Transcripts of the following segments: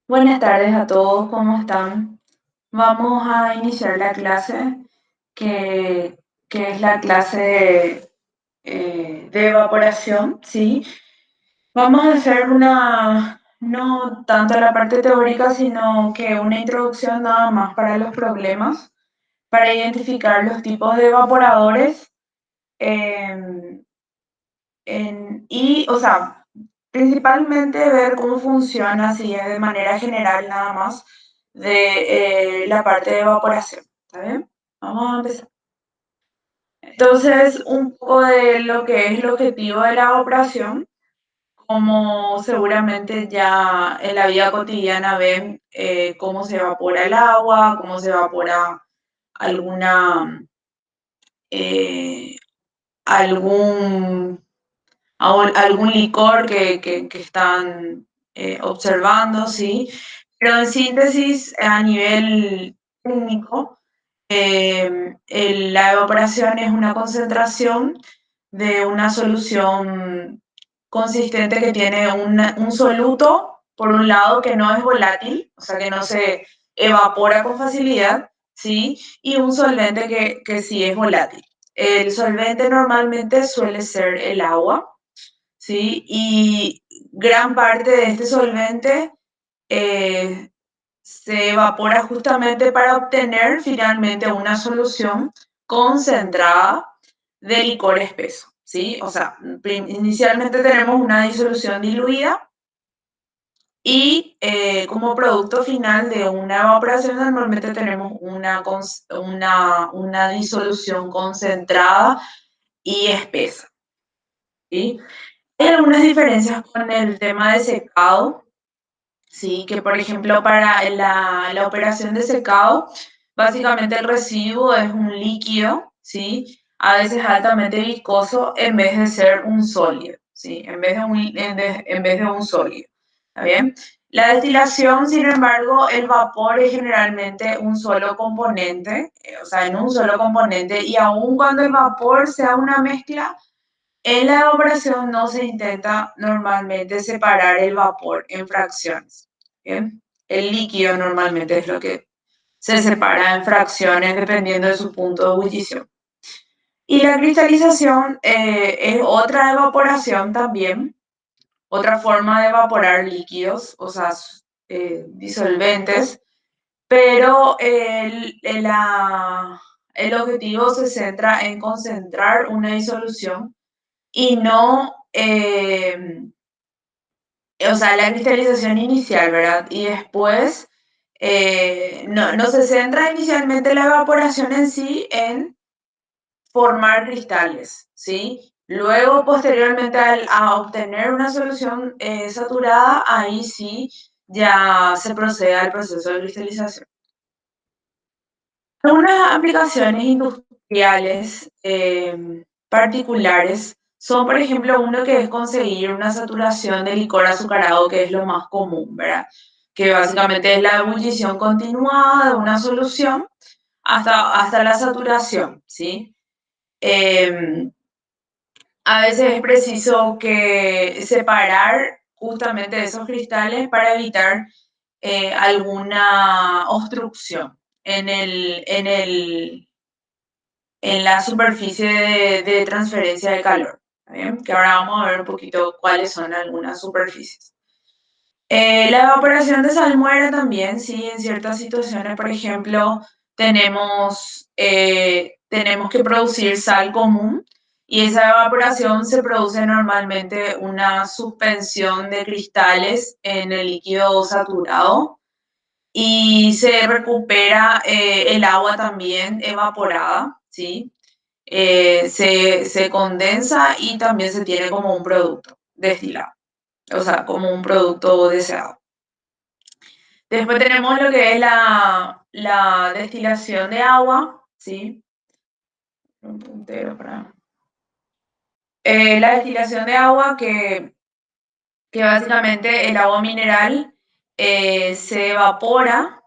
Buenas tardes a todos, ¿cómo están? Vamos a iniciar la clase que, que es la clase de evaporación, ¿sí? Vamos a hacer no tanto la parte teórica, sino que una introducción nada más para los problemas, para identificar los tipos de evaporadores em, o sea, principalmente ver cómo funciona, así de manera general nada más, de la parte de evaporación. ¿Está bien? Vamos a empezar. Entonces, un poco de lo que es el objetivo de la evaporación, como seguramente ya en la vida cotidiana ven cómo se evapora el agua, cómo se evapora alguna, eh, algún algún licor que están observando, ¿sí? Pero en síntesis, a nivel técnico, la evaporación es una concentración de una solución consistente que tiene un soluto, por un lado, que no es volátil, o sea, que no se evapora con facilidad, ¿sí? Y un solvente que sí es volátil. El solvente normalmente suele ser el agua, ¿sí? Y gran parte de este solvente eh, se evapora justamente para obtener finalmente una solución concentrada de licor espeso, ¿sí? O sea, inicialmente tenemos una disolución diluida y como producto final de una evaporación normalmente tenemos una disolución concentrada y espesa, ¿sí? Hay algunas diferencias con el tema de secado, sí, que por ejemplo para la operación de secado, básicamente el residuo es un líquido, sí, a veces altamente viscoso en vez de ser un sólido, sí, en vez de un sólido, ¿está bien? La destilación, sin embargo, el vapor es generalmente un solo componente, o sea, en un solo componente, y aun cuando el vapor sea una mezcla, en la evaporación no se intenta normalmente separar el vapor en fracciones. ¿Bien? El líquido normalmente es lo que se separa en fracciones dependiendo de su punto de ebullición. Y la cristalización es otra evaporación también, otra forma de evaporar líquidos, o sea, disolventes, pero el objetivo se centra en concentrar una disolución y no, o sea, la cristalización inicial, ¿verdad? Y después no se centra inicialmente la evaporación en sí en formar cristales, ¿sí? Luego, posteriormente, a obtener una solución saturada, ahí sí ya se procede al proceso de cristalización. Algunas aplicaciones industriales particulares son, por ejemplo, uno que es conseguir una saturación de licor azucarado, que es lo más común, ¿verdad? Que básicamente es la ebullición continuada de una solución hasta la saturación, ¿sí? Em, a veces es preciso que separar justamente esos cristales para evitar alguna obstrucción en la superficie de transferencia de calor. ¿Está bien? Que ahora vamos a ver un poquito cuáles son algunas superficies. La evaporación de salmuera también, sí, en ciertas situaciones, por ejemplo, tenemos que producir sal común y esa evaporación se produce normalmente una suspensión de cristales en el líquido saturado y se recupera el agua también evaporada, ¿sí? Se condensa y también se tiene como un producto destilado, o sea, como un producto deseado. Después tenemos lo que es la destilación de agua, ¿sí? Un puntero para... la destilación de agua que básicamente el agua mineral se evapora,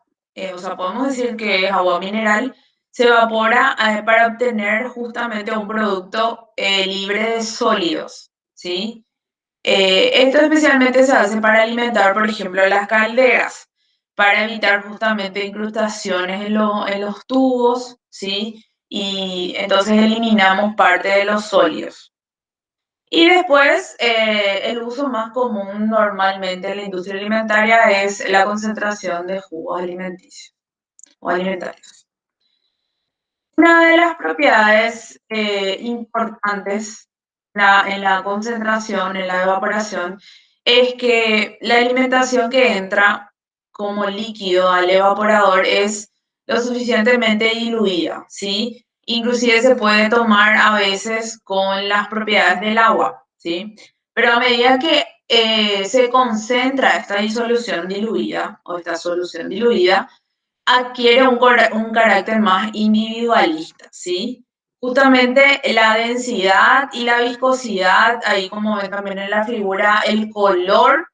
o sea, podemos decir que es agua mineral, se evapora para obtener justamente un producto libre de sólidos, ¿sí? Esto especialmente se hace para alimentar, por ejemplo, las calderas. para evitar justamente incrustaciones en los tubos, ¿sí? Y entonces eliminamos parte de los sólidos. Y después, el uso más común normalmente en la industria alimentaria es la concentración de jugos alimenticios o alimentarios. Una de las propiedades importantes en la concentración, en la evaporación, es que la alimentación que entra como líquido al evaporador es lo suficientemente diluida, ¿sí? Inclusive se puede tomar a veces con las propiedades del agua, ¿sí? Pero a medida que se concentra esta disolución diluida o esta solución diluida, adquiere un carácter más individualista, ¿sí? Justamente la densidad y la viscosidad, ahí como ven también en la figura, el color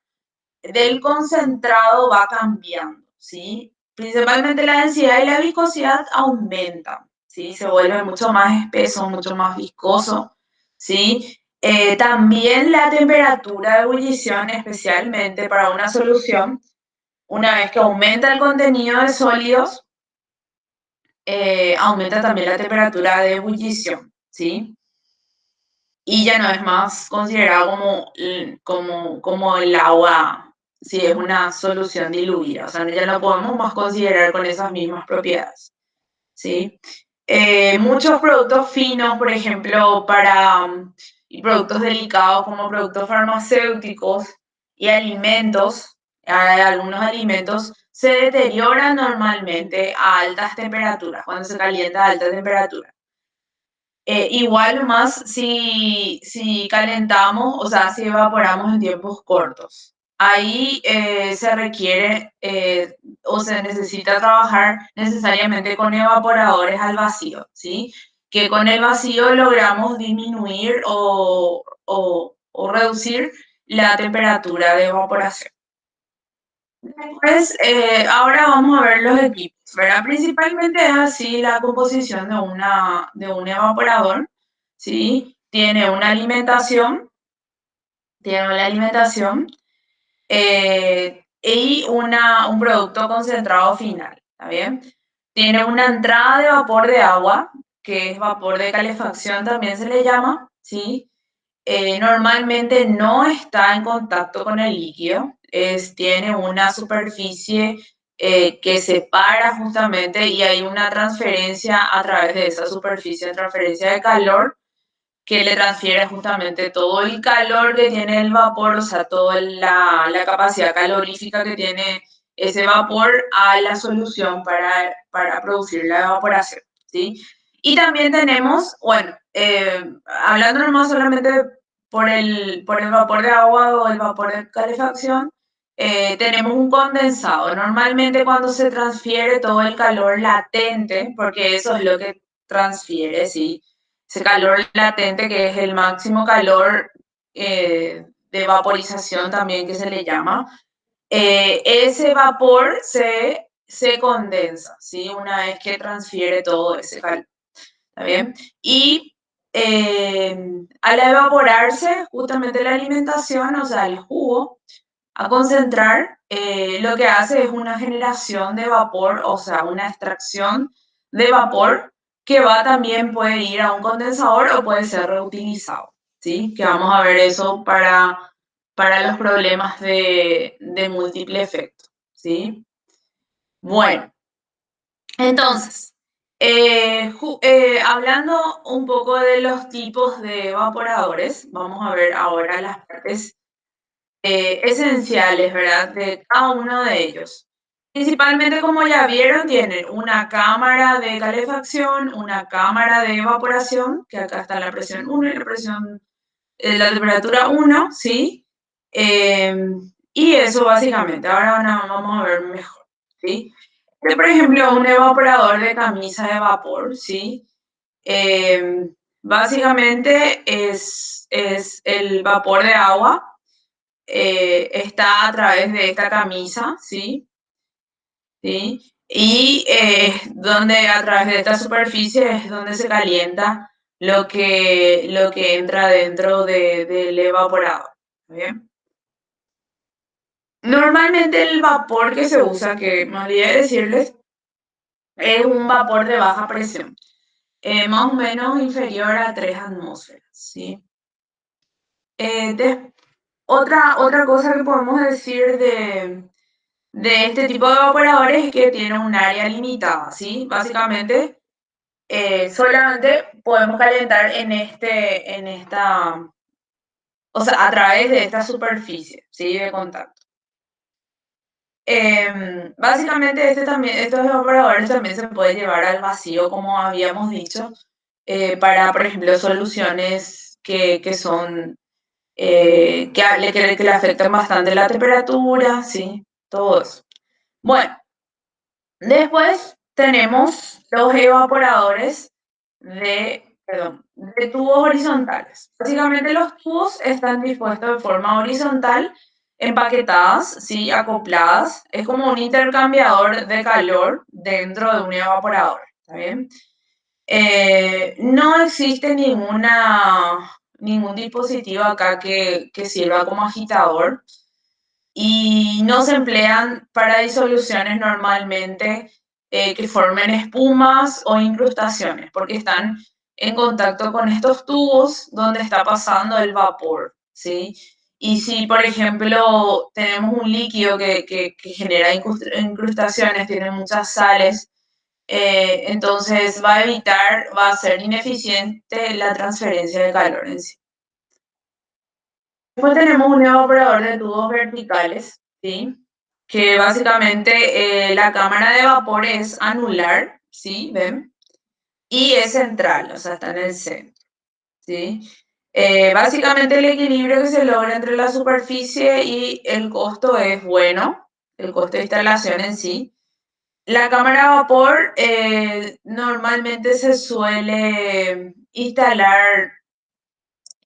del concentrado va cambiando, ¿sí? Principalmente la densidad y la viscosidad aumentan, ¿sí? Se vuelve mucho más espeso, mucho más viscoso, ¿sí? También la temperatura de ebullición, especialmente para una solución, una vez que aumenta el contenido de sólidos, aumenta también la temperatura de ebullición, ¿sí? Y ya no es más considerado como el agua, si es una solución diluida, o sea, ya no podemos más considerar con esas mismas propiedades, ¿sí? Muchos productos finos, por ejemplo, y productos delicados como productos farmacéuticos y alimentos, algunos alimentos se deterioran normalmente a altas temperaturas, cuando se calienta a alta temperatura. Igual más si calentamos, o sea, si evaporamos en tiempos cortos. Ahí se requiere o se necesita trabajar necesariamente con evaporadores al vacío, ¿sí? Que con el vacío logramos disminuir o reducir la temperatura de evaporación. Pues ahora vamos a ver los equipos, ¿verdad? Principalmente es así la composición de un evaporador, ¿sí? Tiene una alimentación y un producto concentrado final, ¿está bien? Tiene una entrada de vapor de agua, que es vapor de calefacción también se le llama, ¿sí? Normalmente no está en contacto con el líquido, tiene una superficie que separa justamente y hay una transferencia a través de esa superficie, transferencia de calor que le transfiere justamente todo el calor que tiene el vapor, o sea, toda la capacidad calorífica que tiene ese vapor a la solución para producir la evaporación, ¿sí? Y también tenemos, bueno, hablando nomás solamente por el vapor de agua o el vapor de calefacción, tenemos un condensado. Normalmente cuando se transfiere todo el calor latente, porque eso es lo que transfiere, ¿sí? Ese calor latente que es el máximo calor de vaporización también que se le llama, ese vapor se condensa, ¿sí? Una vez que transfiere todo ese calor, ¿está bien? Y eh, al evaporarse justamente la alimentación, o sea, el jugo, a concentrar, lo que hace es una generación de vapor, o sea, una extracción de vapor que va también puede ir a un condensador o puede ser reutilizado, ¿sí? Que vamos a ver eso para los problemas de múltiple efecto, ¿sí? Bueno, entonces, hablando un poco de los tipos de evaporadores, vamos a ver ahora las partes esenciales, ¿verdad? De cada uno de ellos. Principalmente, como ya vieron, tienen una cámara de calefacción, una cámara de evaporación, que acá está la presión 1 y la temperatura 1, ¿sí? Y eso básicamente, ahora vamos a ver mejor, ¿sí? Por ejemplo, un evaporador de camisa de vapor, ¿sí? Básicamente es el vapor de agua está a través de esta camisa, ¿sí? ¿Sí? Y donde a través de esta superficie es donde se calienta lo que entra dentro del evaporador. ¿Está bien? Normalmente el vapor que se usa, que me olvidé de decirles, es un vapor de baja presión, más o menos inferior a 3 atmósferas, ¿sí? Des otra cosa que podemos decir de este tipo de evaporadores es que tiene un área limitada, ¿sí? Básicamente, solamente podemos calentar en esta, o sea, a través de esta superficie, ¿sí? De contacto. Básicamente, estos evaporadores también se pueden llevar al vacío, como habíamos dicho, para, por ejemplo, soluciones que son, que le afectan bastante la temperatura, ¿sí? Todo eso. Bueno, después tenemos los evaporadores de tubos horizontales. Básicamente los tubos están dispuestos de forma horizontal, empaquetadas, ¿sí? Acopladas. Es como un intercambiador de calor dentro de un evaporador. ¿Está bien? No existe ningún dispositivo acá que sirva como agitador y no se emplean para disoluciones normalmente que formen espumas o incrustaciones, porque están en contacto con estos tubos donde está pasando el vapor, ¿sí? Y si, por ejemplo, tenemos un líquido que genera incrustaciones, tiene muchas sales, entonces va a ser ineficiente la transferencia de calor en sí. Después tenemos un evaporador de tubos verticales, ¿sí? Que básicamente la cámara de vapor es anular, ¿sí? ¿Ven? Y es central, o sea, está en el centro, ¿sí? Básicamente el equilibrio que se logra entre la superficie y el costo es bueno, el costo de instalación en sí. La cámara de vapor normalmente se suele instalar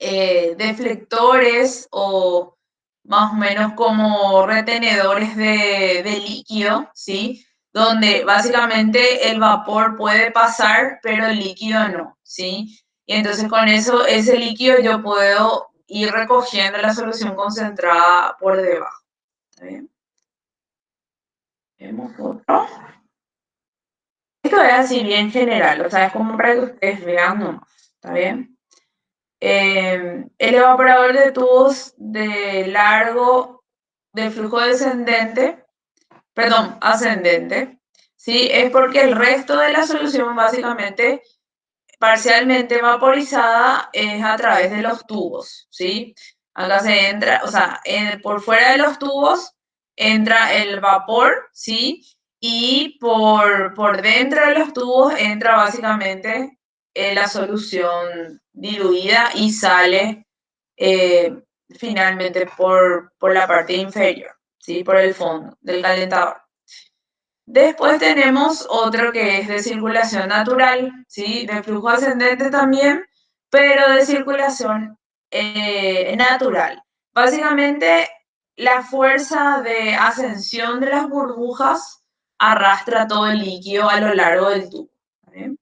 deflectores o más o menos como retenedores de líquido, ¿sí? Donde básicamente el vapor puede pasar, pero el líquido no, ¿sí? Y entonces con eso, ese líquido yo puedo ir recogiendo la solución concentrada por debajo. ¿Está bien? Vemos otro. Esto es así bien general, o sea, es como para que ustedes vean nomás, ¿está bien? El evaporador de tubos de largo, de flujo descendente, perdón, ascendente, ¿sí? Es porque el resto de la solución básicamente parcialmente vaporizada es a través de los tubos, ¿sí? Acá se entra, o sea, por fuera de los tubos entra el vapor, ¿sí? Y por dentro de los tubos entra básicamente la solución diluida y sale eh, finalmente por la parte inferior, ¿sí? Por el fondo del calentador. Después tenemos otro que es de circulación natural, ¿sí? De flujo ascendente también, pero de circulación natural. Básicamente, la fuerza de ascensión de las burbujas arrastra todo el líquido a lo largo del tubo. ¿Vale?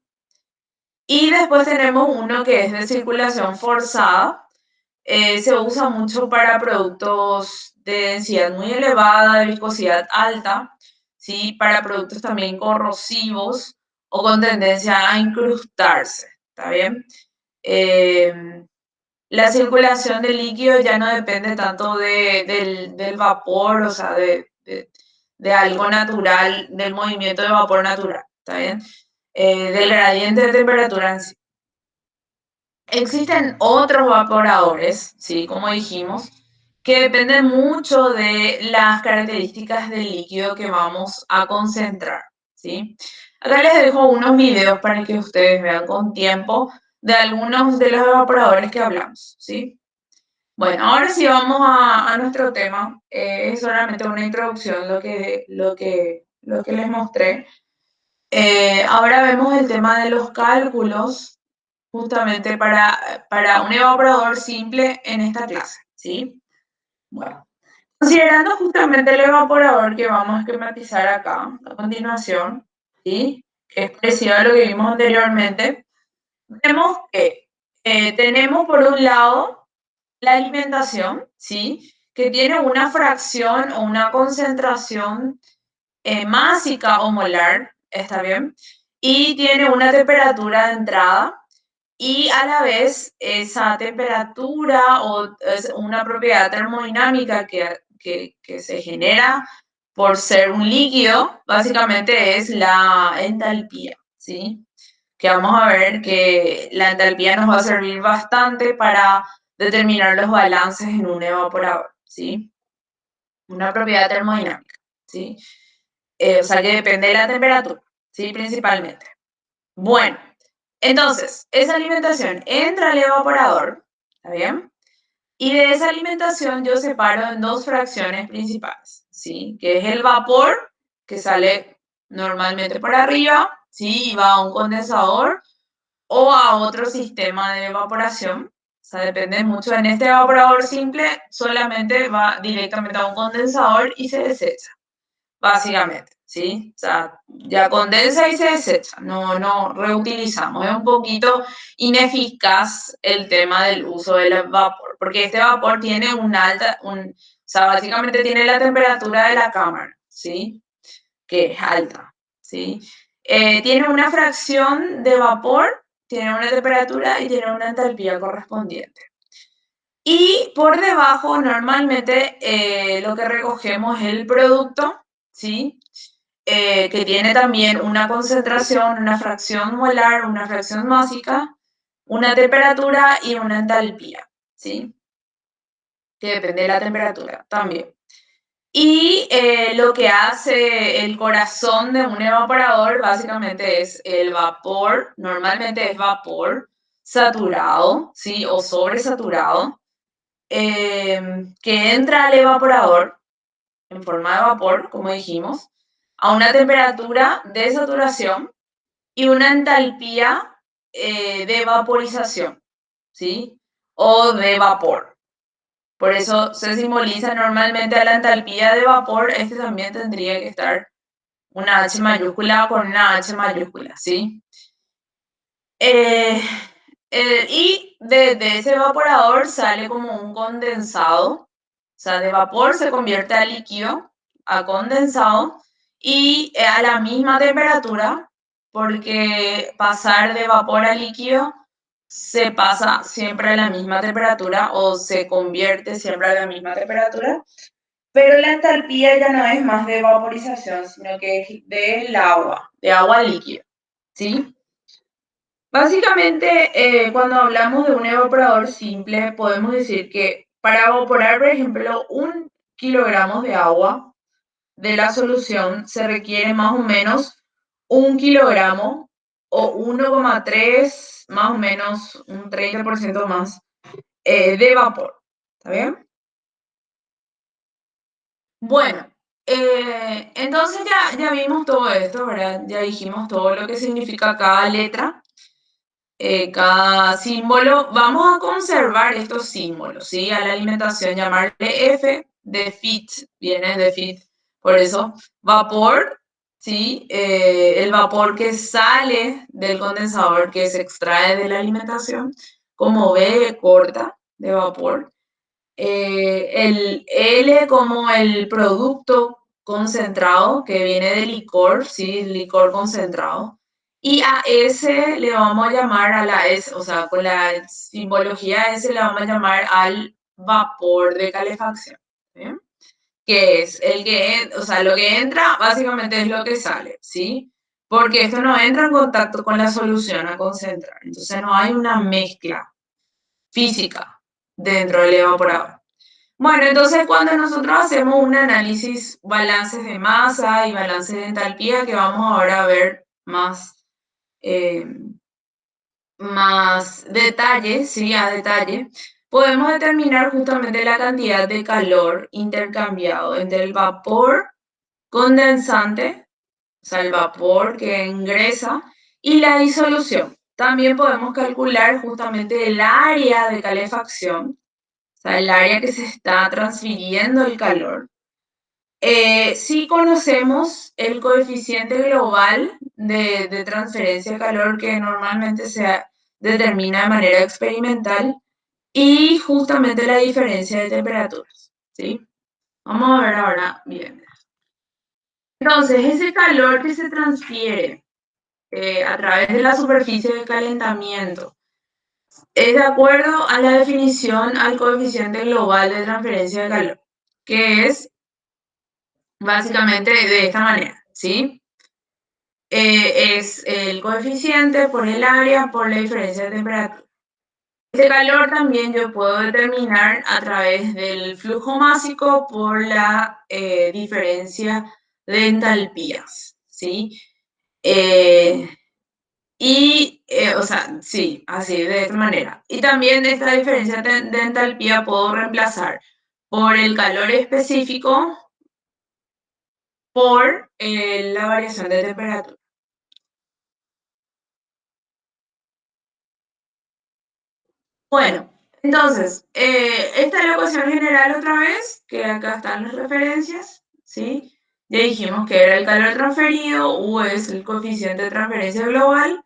Y después tenemos uno que es de circulación forzada. Se usa mucho para productos de densidad muy elevada, de viscosidad alta, ¿sí? Para productos también corrosivos o con tendencia a incrustarse, ¿está bien? Eh, la circulación del líquido ya no depende tanto del vapor, o sea, de algo natural, del movimiento de vapor natural, ¿está bien? Del gradiente de temperatura en sí. Existen otros evaporadores, ¿sí? Como dijimos, que dependen mucho de las características del líquido que vamos a concentrar, ¿sí? Acá les dejo unos videos para que ustedes vean con tiempo de algunos de los evaporadores que hablamos, ¿sí? Bueno, ahora sí vamos a nuestro tema. Es solamente una introducción lo que les mostré. Ahora vemos el tema de los cálculos justamente para un evaporador simple en esta clase, ¿sí? Bueno, considerando justamente el evaporador que vamos a esquematizar acá a continuación, ¿sí? Que es parecido a lo que vimos anteriormente, vemos que tenemos por un lado la alimentación, ¿sí? que tiene una fracción o una concentración másica o molar, ¿está bien? Y tiene una temperatura de entrada y a la vez esa temperatura o es una propiedad termodinámica que se genera por ser un líquido, básicamente es la entalpía, ¿sí? Que vamos a ver que la entalpía nos va a servir bastante para determinar los balances en un evaporador, ¿sí? Una propiedad termodinámica, ¿sí? O sea que depende de la temperatura, ¿sí? Principalmente. Bueno, entonces, esa alimentación entra al evaporador, ¿está bien? Y de esa alimentación yo separo en dos fracciones principales, ¿sí? Que es el vapor, que sale normalmente por arriba, ¿sí? Y va a un condensador o a otro sistema de evaporación. O sea, depende mucho. En este evaporador simple solamente va directamente a un condensador y se desecha, básicamente, ¿sí? O sea, ya condensa y se desecha, no reutilizamos. Es un poquito ineficaz el tema del uso del vapor, porque este vapor tiene o sea, básicamente tiene la temperatura de la cámara, ¿sí? Que es alta, ¿sí? Tiene una fracción de vapor, tiene una temperatura y tiene una entalpía correspondiente. Y por debajo normalmente lo que recogemos es el producto, ¿sí? Que tiene también una concentración, una fracción molar, una fracción másica, una temperatura y una entalpía, ¿sí? Que depende de la temperatura también. Y lo que hace el corazón de un evaporador básicamente es el vapor, normalmente es vapor saturado, ¿sí? O sobresaturado, que entra al evaporador en forma de vapor, como dijimos, a una temperatura de saturación y una entalpía de vaporización, ¿sí? O de vapor. Por eso se simboliza normalmente a la entalpía de vapor, este también tendría que estar una H mayúscula con una H mayúscula, ¿sí? Eh, y de ese evaporador sale como un condensado, o sea, de vapor se convierte a líquido, a condensado, y a la misma temperatura, porque pasar de vapor a líquido se pasa siempre a la misma temperatura o se convierte siempre a la misma temperatura, pero la entalpía ya no es más de vaporización, sino que es del agua, de agua líquida, ¿sí? Básicamente, cuando hablamos de un evaporador simple, podemos decir que para evaporar, por ejemplo, 1 kilogramo de agua de la solución se requiere más o menos 1 kilogramo o 1,3, más o menos un 30% más de vapor. ¿Está bien? Bueno, entonces ya vimos todo esto, ¿verdad? Ya dijimos todo lo que significa cada letra. Cada símbolo, vamos a conservar estos símbolos, ¿sí? A la alimentación llamarle F de fit, viene de fit, por eso vapor, ¿sí? El vapor que sale del condensador, que se extrae de la alimentación, como B corta de vapor, el L como el producto concentrado que viene de licor, ¿sí? Licor concentrado. Y a S le vamos a llamar a la S, o sea, con la simbología S le vamos a llamar al vapor de calefacción, ¿sí? Que es el que, o sea, lo que entra básicamente es lo que sale, ¿sí? Porque esto no entra en contacto con la solución a concentrar. Entonces no hay una mezcla física dentro del evaporador. Bueno, entonces cuando nosotros hacemos un análisis, balances de masa y balances de entalpía, que vamos ahora a ver eh, más detalles, sí, a detalle, podemos determinar justamente la cantidad de calor intercambiado entre el vapor condensante, o sea, el vapor que ingresa, y la disolución. También podemos calcular justamente el área de calefacción, o sea, el área que se está transfiriendo el calor. Sí conocemos el coeficiente global de transferencia de calor que normalmente se determina de manera experimental y justamente la diferencia de temperaturas, ¿sí? Vamos a ver ahora bien. Entonces, ese calor que se transfiere a través de la superficie de calentamiento es de acuerdo a la definición al coeficiente global de transferencia de calor, que es básicamente de esta manera, ¿sí? Es el coeficiente por el área por la diferencia de temperatura. Este calor también yo puedo determinar a través del flujo másico por la diferencia de entalpías, ¿sí? Eh, o sea, sí, así, de esta manera. Y también esta diferencia de entalpía puedo reemplazar por el calor específico por la variación de temperatura. Bueno, entonces, esta es la ecuación general otra vez, que acá están las referencias, ¿sí? Ya dijimos que era el calor transferido, U es el coeficiente de transferencia global,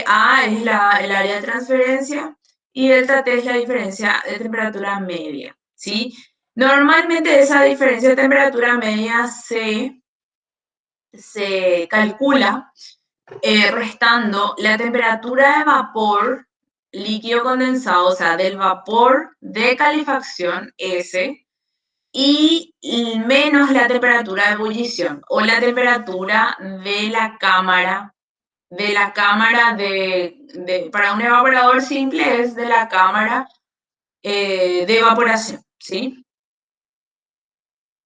A es el área de transferencia y delta T es la diferencia de temperatura media, ¿sí? Normalmente esa diferencia de temperatura media se calcula restando la temperatura de vapor líquido condensado, o sea, del vapor de calefacción S, y menos la temperatura de ebullición o la temperatura para un evaporador simple es de la cámara de evaporación, ¿sí?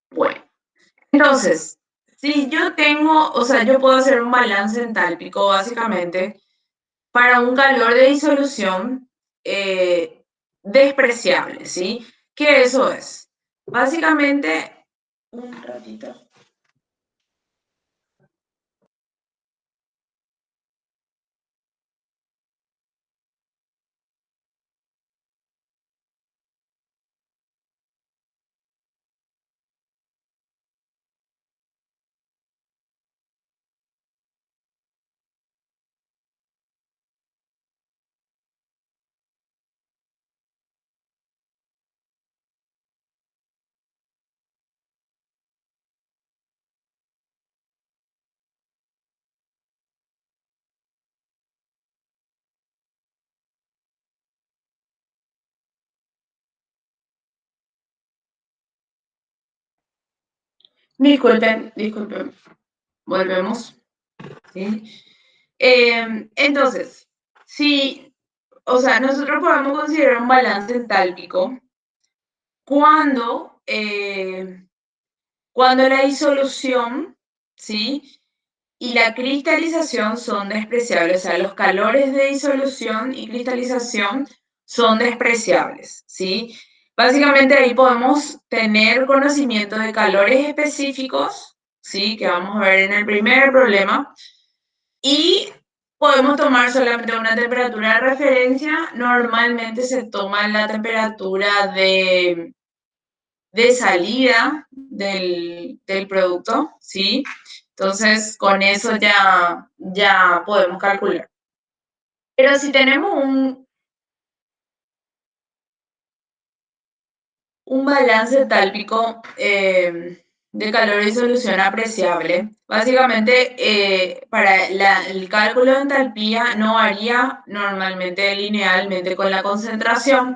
Bueno, entonces, si yo tengo, o sea, yo puedo hacer un balance entálpico básicamente para un calor de disolución despreciable, ¿sí? ¿Qué eso es? Básicamente, un ratito. Disculpen, volvemos, ¿sí? Entonces, sí, o sea, nosotros podemos considerar un balance entálpico cuando, cuando la disolución, ¿sí? Y la cristalización son despreciables, o sea, los calores de disolución y cristalización son despreciables, ¿sí? Básicamente ahí podemos tener conocimiento de calores específicos, ¿sí? Que vamos a ver en el primer problema, y podemos tomar solamente una temperatura de referencia. Normalmente se toma la temperatura de salida del producto, ¿sí? Entonces, con eso ya podemos calcular. Pero si tenemos un balance tálpico de calor y solución apreciable, básicamente para el cálculo de entalpía no varía normalmente linealmente con la concentración,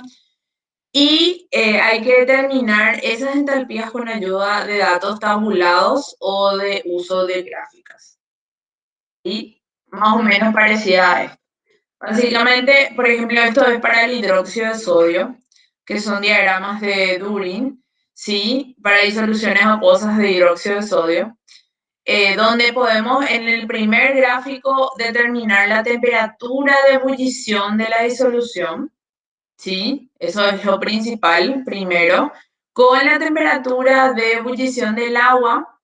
y hay que determinar esas entalpías con ayuda de datos tabulados o de uso de gráficas. Y más o menos parecida a esto. Básicamente, por ejemplo, esto es para el hidróxido de sodio, que son diagramas de Durin, ¿sí? Para disoluciones acuosas de hidróxido de sodio, donde podemos en el primer gráfico determinar la temperatura de ebullición de la disolución, ¿sí? Eso es lo principal, primero. Con la temperatura de ebullición del agua,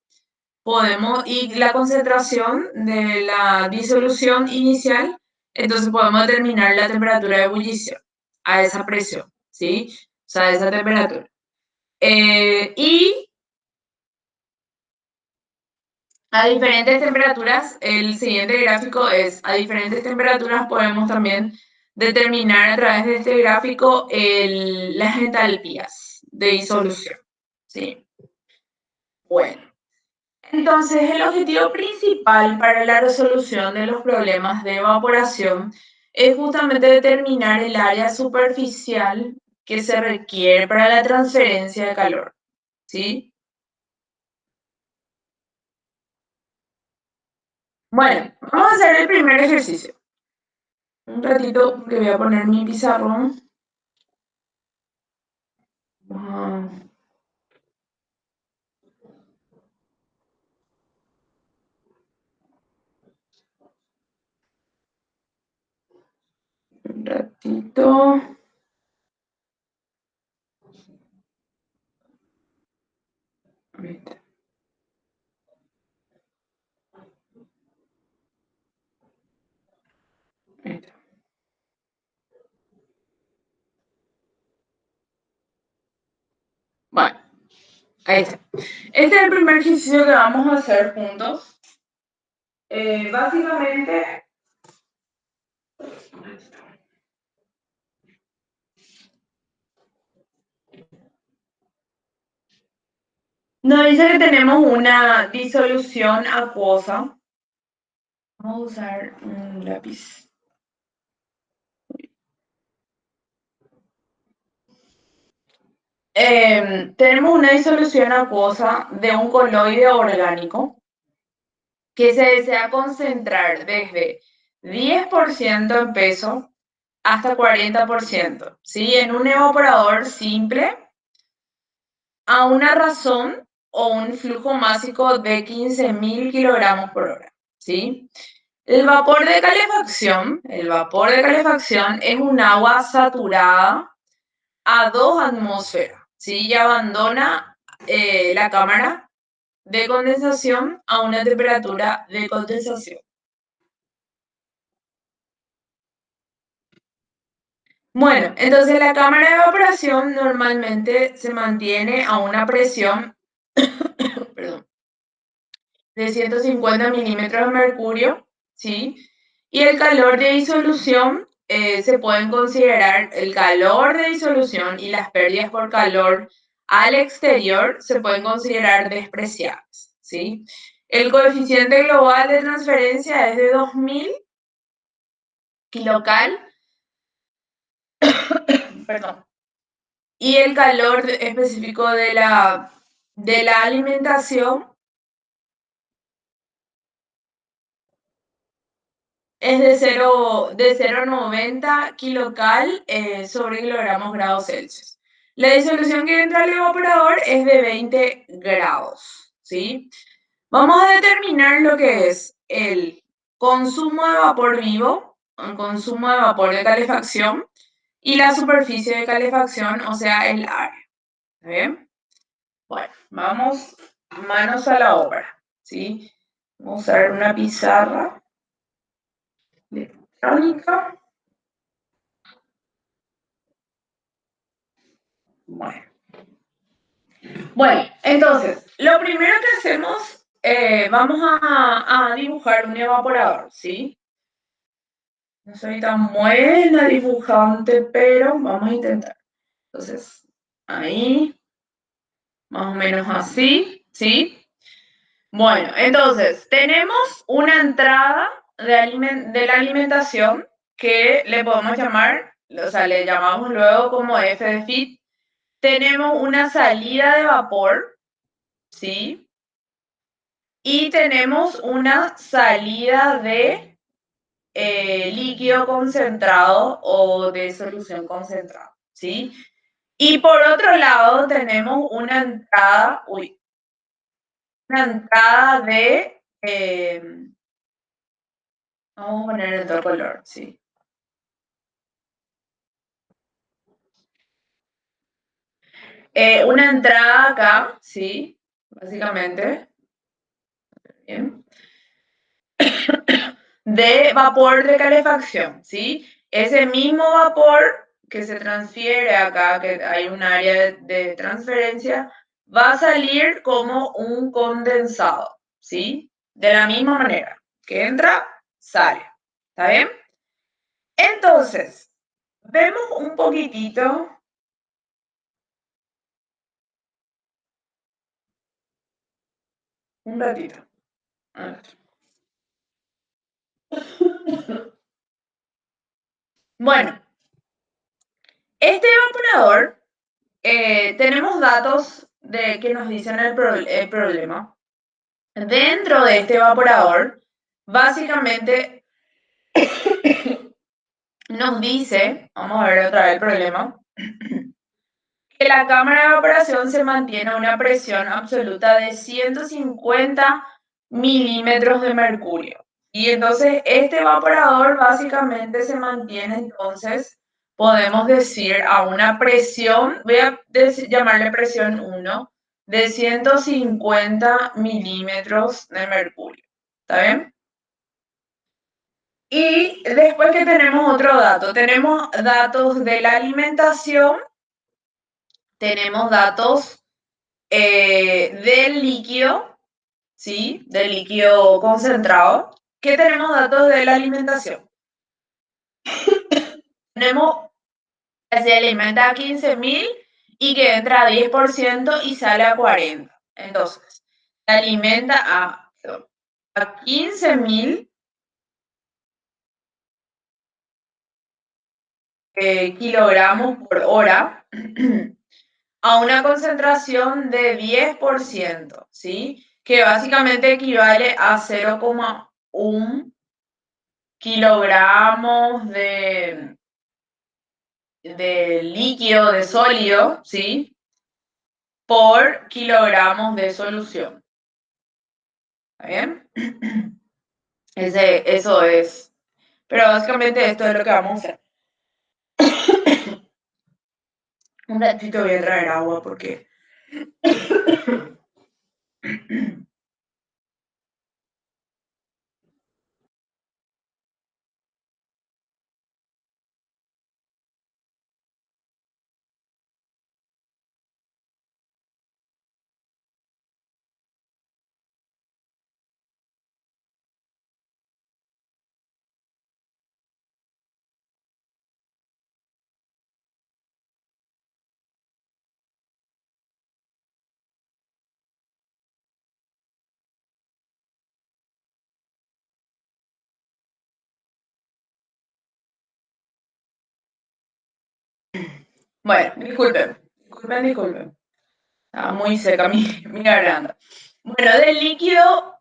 y la concentración de la disolución inicial, entonces podemos determinar la temperatura de ebullición a esa presión, ¿sí? O sea, a esa temperatura. Y a diferentes temperaturas, el siguiente gráfico es, a diferentes temperaturas podemos también determinar a través de este gráfico las entalpías de disolución, ¿sí? Bueno, entonces el objetivo principal para la resolución de los problemas de evaporación es justamente determinar el área superficial que se requiere para la transferencia de calor, ¿sí? Bueno, vamos a hacer el primer ejercicio. Un ratito porque voy a poner mi pizarrón. Ah, un ratito. Ahí está, ahí está. Bueno, ahí está. Este es el primer ejercicio que vamos a hacer juntos. Básicamente, nos dice que tenemos una disolución acuosa. Vamos a usar un lápiz. Tenemos una disolución acuosa de un coloide orgánico que se desea concentrar desde 10% en peso hasta 40%, ¿sí? En un evaporador simple a una razón o un flujo másico de 15.000 kilogramos por hora, ¿sí? El vapor de calefacción es un agua saturada a 2 atmósferas, ¿sí? Y abandona la cámara de condensación a una temperatura de condensación. Bueno, entonces la cámara de evaporación normalmente se mantiene a una presión, perdón, de 150 milímetros de mercurio, ¿sí? Y el calor de disolución se pueden considerar el calor de disolución y las pérdidas por calor al exterior se pueden considerar despreciables, ¿sí? El coeficiente global de transferencia es de 2000 kilocal, perdón, y el calor específico de la alimentación es de 0,90 kilocal sobre kilogramos grados Celsius. La disolución que entra al evaporador es de 20 grados, ¿sí? Vamos a determinar lo que es el consumo de vapor vivo, el consumo de vapor de calefacción y la superficie de calefacción, o sea, el área. ¿Está bien? Bueno, vamos manos a la obra, ¿sí? Vamos a usar una pizarra electrónica. Bueno. Bueno, entonces, lo primero que hacemos, vamos a dibujar un evaporador, ¿sí? No soy tan buena dibujante, pero vamos a intentar. Entonces, ahí, más o menos así, ¿sí? Bueno, entonces, tenemos una entrada de la alimentación que le podemos llamar, o sea, le llamamos luego como F de feed. Tenemos una salida de vapor, ¿sí? Y tenemos una salida de líquido concentrado o de solución concentrada, ¿sí? Y por otro lado tenemos una entrada de, vamos a poner el otro color, ¿sí? Una entrada acá, ¿sí? Básicamente, ¿bien? De vapor de calefacción, ¿sí? Ese mismo vapor que se transfiere acá, que hay un área de transferencia, va a salir como un condensado, ¿sí? De la misma manera, que entra, sale, ¿está bien? Entonces, vemos un poquitito Un ratito. A ver. Bueno, este evaporador, tenemos datos de que nos dicen el problema. Dentro de este evaporador, básicamente nos dice, vamos a ver otra vez el problema, que la cámara de evaporación se mantiene a una presión absoluta de 150 milímetros de mercurio. Y entonces este evaporador básicamente se mantiene, entonces podemos decir a una presión, voy a llamarle presión 1, de 150 milímetros de mercurio. ¿Está bien? Y después que tenemos otro dato, tenemos datos de la alimentación, tenemos datos del líquido, ¿sí? Del líquido concentrado. ¿Qué tenemos datos de la alimentación? Tenemos que se alimenta a 15.000 y que entra a 10% y sale a 40. Entonces, se alimenta a 15.000 kilogramos por hora a una concentración de 10%, ¿sí? Que básicamente equivale a 0,1 kilogramos de líquido, de sólido, ¿sí? Por kilogramos de solución. ¿Está bien? Eso es. Pero básicamente esto es lo que vamos a hacer. Un ratito voy a traer agua porque... Bueno, disculpen. Estaba muy seca mi garganta. Bueno, del líquido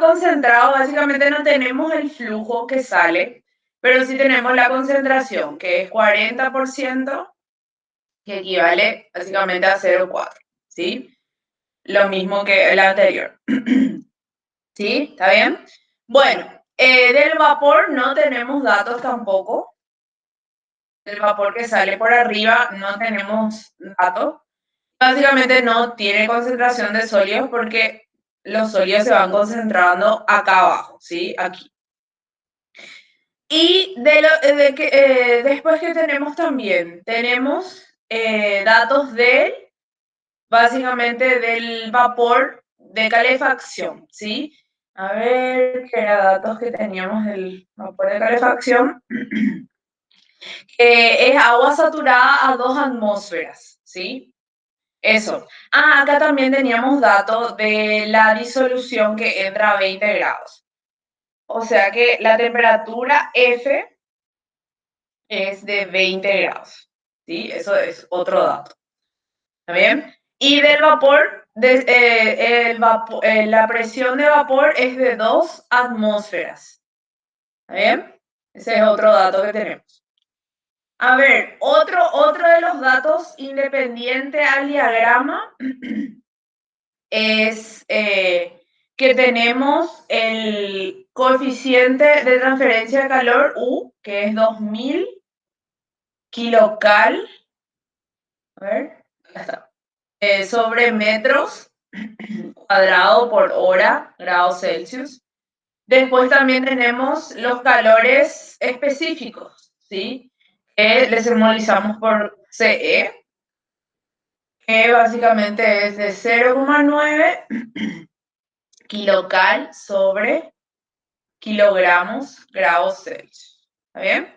concentrado, básicamente no tenemos el flujo que sale, pero sí tenemos la concentración, que es 40%, que equivale básicamente a 0,4, ¿sí? Lo mismo que el anterior. ¿Sí? ¿Está bien? Bueno, del vapor no tenemos datos tampoco. Del vapor que sale por arriba no tenemos datos. Básicamente no tiene concentración de sólidos porque los sólidos se van concentrando acá abajo, ¿sí? Aquí. Y después que tenemos también, tenemos datos básicamente del vapor de calefacción, ¿sí? A ver, ¿qué eran datos que teníamos del vapor de calefacción? Es agua saturada a 2 atmósferas, ¿sí? Eso. Acá también teníamos datos de la disolución que entra a 20 grados. O sea que la temperatura F es de 20 grados. ¿Sí? Eso es otro dato. ¿Está bien? Y del vapor, la presión de vapor es de 2 atmósferas. ¿Está bien? Ese es otro dato que tenemos. A ver, otro de los datos independiente al diagrama es que tenemos el coeficiente de transferencia de calor U, que es 2000 kilocal, a ver, ya está, sobre metros cuadrado por hora, grados Celsius. Después también tenemos los calores específicos, ¿sí? Que les simbolizamos por CE, que básicamente es de 0,9 kilocal sobre kilogramos grados Celsius. ¿Está bien?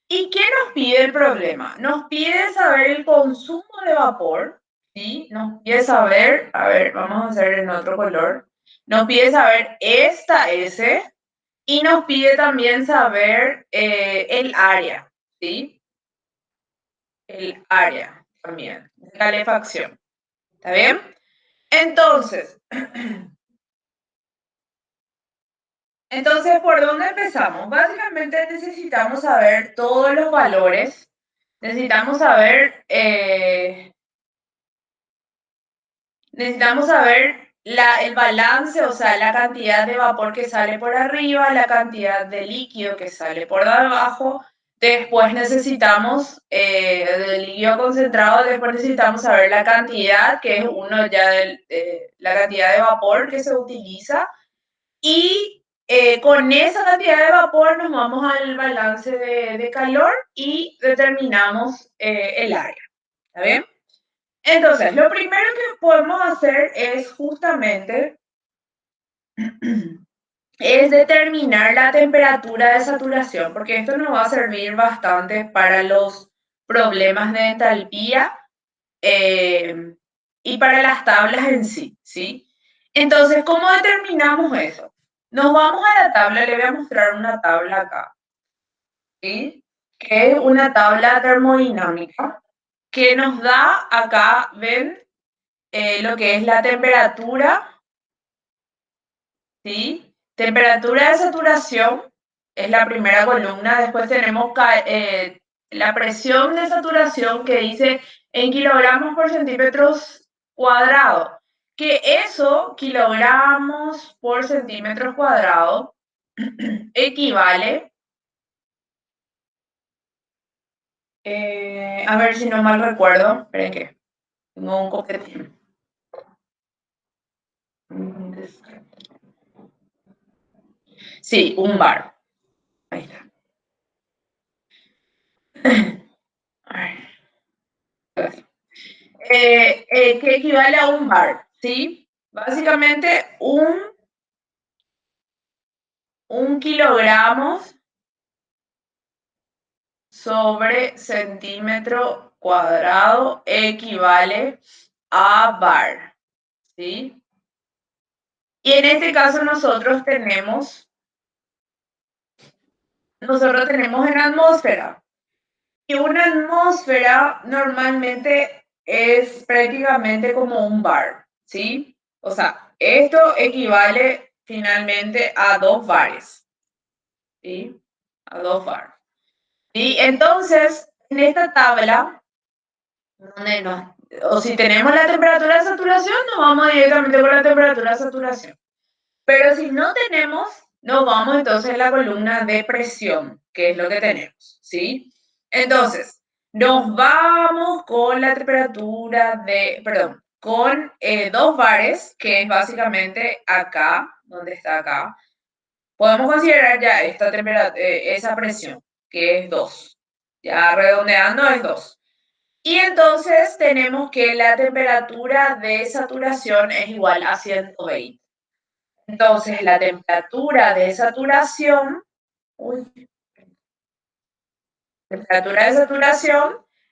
¿Y qué nos pide el problema? Nos pide saber el consumo de vapor, ¿sí? Nos pide saber, a ver, vamos a hacer en otro color, Nos pide saber esta S y nos pide también saber el área, ¿sí? El área también, de calefacción. ¿Está bien? Entonces, ¿por dónde empezamos? Básicamente necesitamos saber todos los valores. Necesitamos saber el balance, o sea, la cantidad de vapor que sale por arriba, la cantidad de líquido que sale por debajo. Después necesitamos del líquido concentrado, después necesitamos saber la cantidad, que es uno ya la cantidad de vapor que se utiliza. Y con esa cantidad de vapor nos vamos al balance de calor y determinamos el área. ¿Está bien? Entonces, lo primero que podemos hacer es justamente es determinar la temperatura de saturación, porque esto nos va a servir bastante para los problemas de entalpía y para las tablas en sí, ¿sí? Entonces, ¿cómo determinamos eso? Nos vamos a la tabla, le voy a mostrar una tabla acá, ¿sí? Que es una tabla termodinámica que nos da acá, ven, lo que es la temperatura, ¿sí? Temperatura de saturación es la primera columna. Después tenemos la presión de saturación que dice en kilogramos por centímetros cuadrados. Que eso, kilogramos por centímetros cuadrados, equivale, a ver si no mal recuerdo, esperen que tengo un coquetín. Sí, un bar. Ahí está. Que equivale a un bar, ¿sí? Básicamente un kilogramos sobre centímetro cuadrado equivale a bar, ¿sí? Y en este caso nosotros tenemos en atmósfera. Y una atmósfera normalmente es prácticamente como un bar, ¿sí? O sea, esto equivale finalmente a 2 bares, ¿sí? A 2 bares. ¿Sí? Entonces, en esta tabla, o si tenemos la temperatura de saturación, nos vamos directamente con la temperatura de saturación. Pero si no tenemos, nos vamos entonces a la columna de presión, que es lo que tenemos, ¿sí? Entonces, nos vamos con la temperatura con 2 bares, que es básicamente acá, donde está acá. Podemos considerar ya esa presión, que es 2. Ya redondeando es 2. Y entonces tenemos que la temperatura de saturación es igual a 120. Entonces, la temperatura de saturación,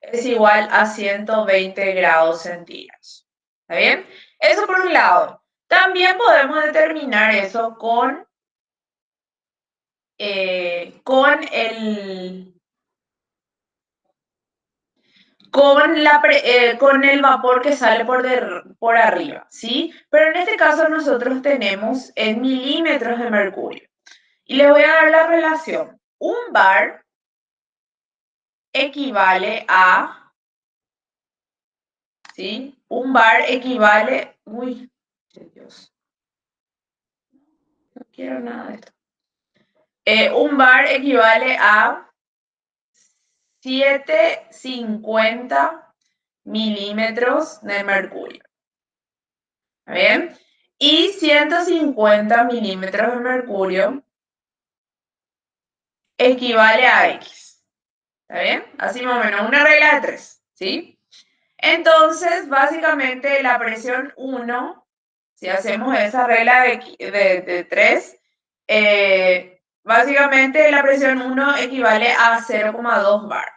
es igual a 120 grados centígrados. ¿Está bien? Eso por un lado. También podemos determinar eso con con el vapor que sale por arriba, ¿sí? Pero en este caso nosotros tenemos en milímetros de mercurio. Y les voy a dar la relación. Un bar equivale a, ¿sí? Un bar equivale, uy, Dios, no quiero nada de esto. Un bar equivale a 750 milímetros de mercurio. ¿Está bien? Y 150 milímetros de mercurio equivale a X. ¿Está bien? Así más o menos, una regla de 3, ¿sí? Entonces, básicamente la presión 1, si hacemos esa regla de 3, básicamente la presión 1 equivale a 0,2 bar.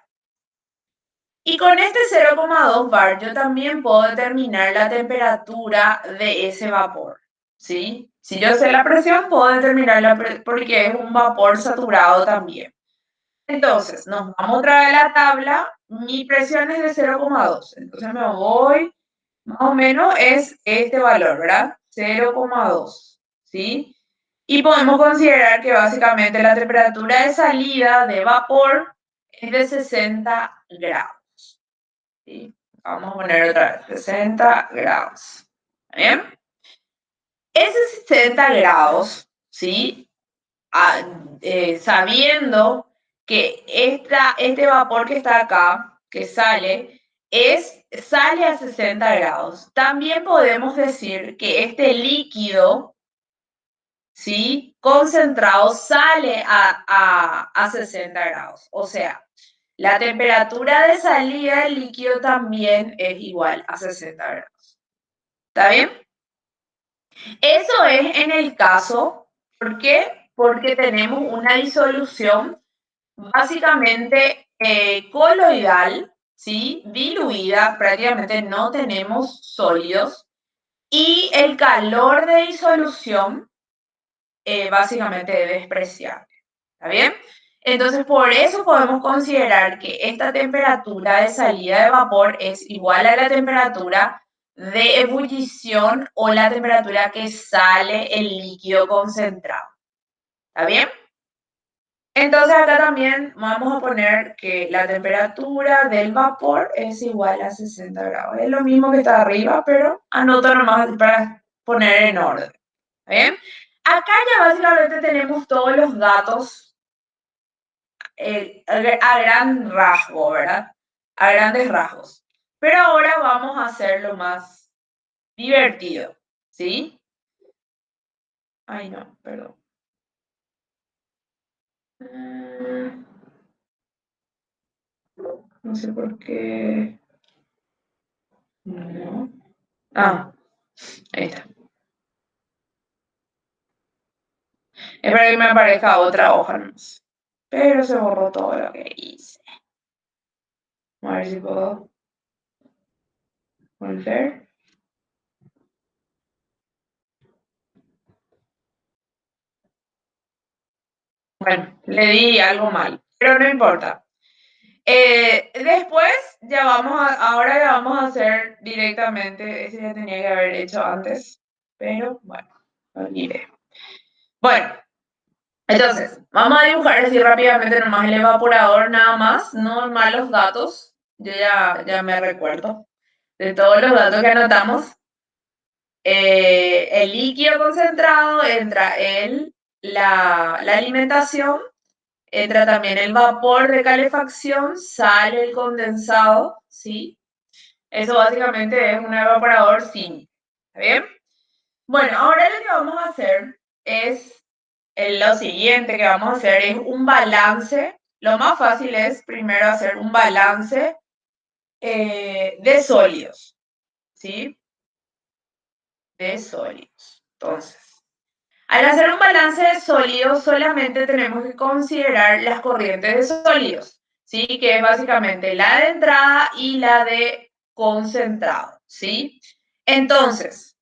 Y con este 0,2 bar yo también puedo determinar la temperatura de ese vapor. ¿sí? Si yo sé la presión, puedo determinar porque es un vapor saturado también. Entonces, nos vamos otra vez a la tabla. Mi presión es de 0,2. Entonces me voy, más o menos es este valor, ¿verdad? 0,2, ¿sí? Y podemos considerar que básicamente la temperatura de salida de vapor es de 60 grados, ¿sí? Vamos a poner otra vez, 60 grados. ¿Está bien? Esos 60 grados, ¿sí? Sabiendo que este vapor que está acá, que sale a 60 grados. También podemos decir que este líquido, ¿sí? Concentrado sale a 60 grados. O sea, la temperatura de salida del líquido también es igual a 60 grados. ¿Está bien? Eso es en el caso, ¿por qué? Porque tenemos una disolución básicamente coloidal, ¿sí? Diluida, prácticamente no tenemos sólidos, y el calor de disolución básicamente es despreciable. ¿Está bien? Entonces, por eso podemos considerar que esta temperatura de salida de vapor es igual a la temperatura de ebullición o la temperatura que sale el líquido concentrado. ¿Está bien? Entonces acá también vamos a poner que la temperatura del vapor es igual a 60 grados. Es lo mismo que está arriba, pero anoto nomás para poner en orden. ¿Bien? Acá ya básicamente tenemos todos los datos a gran rasgo, ¿verdad? A grandes rasgos. Pero ahora vamos a hacerlo más divertido, ¿sí? Ay, no, perdón. No sé por qué. No. Ah, ahí está. Espero que me aparezca otra hoja más. Pero se borró todo lo que hice. A ver si puedo volver. Bueno, le di algo mal, pero no importa. Después ahora ya vamos a hacer directamente, ese ya tenía que haber hecho antes, pero bueno, lo olvidé. Bueno, entonces, vamos a dibujar así rápidamente nomás el evaporador, nada más, no malos datos, yo ya me recuerdo de todos los datos que anotamos. El líquido concentrado entra en la alimentación, entra también el vapor de calefacción, sale el condensado, ¿sí? Eso básicamente es un evaporador simple, ¿está bien? Bueno, ahora lo que vamos a hacer es, lo siguiente que vamos a hacer es un balance. Lo más fácil es primero hacer un balance de sólidos, ¿sí? De sólidos. Entonces, al hacer un balance de sólidos, solamente tenemos que considerar las corrientes de sólidos, ¿sí? Que es básicamente la de entrada y la de concentrado, ¿sí? Entonces,